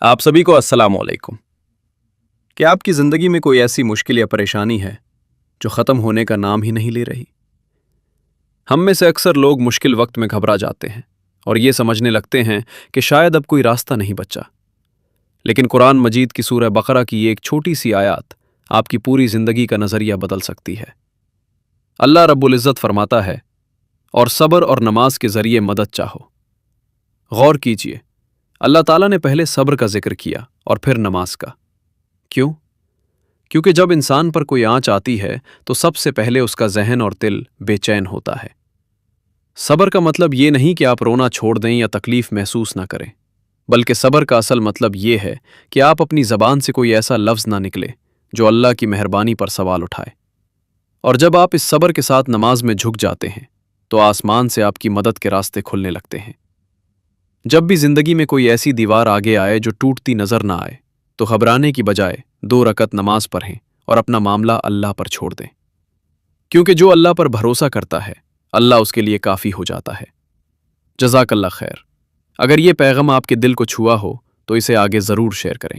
آپ سبھی کو السلام علیکم۔ کیا آپ کی زندگی میں کوئی ایسی مشکل یا پریشانی ہے جو ختم ہونے کا نام ہی نہیں لے رہی؟ ہم میں سے اکثر لوگ مشکل وقت میں گھبرا جاتے ہیں اور یہ سمجھنے لگتے ہیں کہ شاید اب کوئی راستہ نہیں بچا۔ لیکن قرآن مجید کی سورہ بقرہ کی ایک چھوٹی سی آیات آپ کی پوری زندگی کا نظریہ بدل سکتی ہے۔ اللہ رب العزت فرماتا ہے، اور صبر اور نماز کے ذریعے مدد چاہو۔ غور کیجئے، اللہ تعالیٰ نے پہلے صبر کا ذکر کیا اور پھر نماز کا۔ کیوں؟ کیونکہ جب انسان پر کوئی آنچ آتی ہے تو سب سے پہلے اس کا ذہن اور دل بے چین ہوتا ہے۔ صبر کا مطلب یہ نہیں کہ آپ رونا چھوڑ دیں یا تکلیف محسوس نہ کریں، بلکہ صبر کا اصل مطلب یہ ہے کہ آپ اپنی زبان سے کوئی ایسا لفظ نہ نکلے جو اللہ کی مہربانی پر سوال اٹھائے۔ اور جب آپ اس صبر کے ساتھ نماز میں جھک جاتے ہیں تو آسمان سے آپ کی مدد کے راستے کھلنے لگتے ہیں۔ جب بھی زندگی میں کوئی ایسی دیوار آگے آئے جو ٹوٹتی نظر نہ آئے تو گھبرانے کی بجائے 2 رکعت نماز پڑھیں اور اپنا معاملہ اللہ پر چھوڑ دیں، کیونکہ جو اللہ پر بھروسہ کرتا ہے اللہ اس کے لیے کافی ہو جاتا ہے۔ جزاک اللہ خیر۔ اگر یہ پیغام آپ کے دل کو چھوا ہو تو اسے آگے ضرور شیئر کریں۔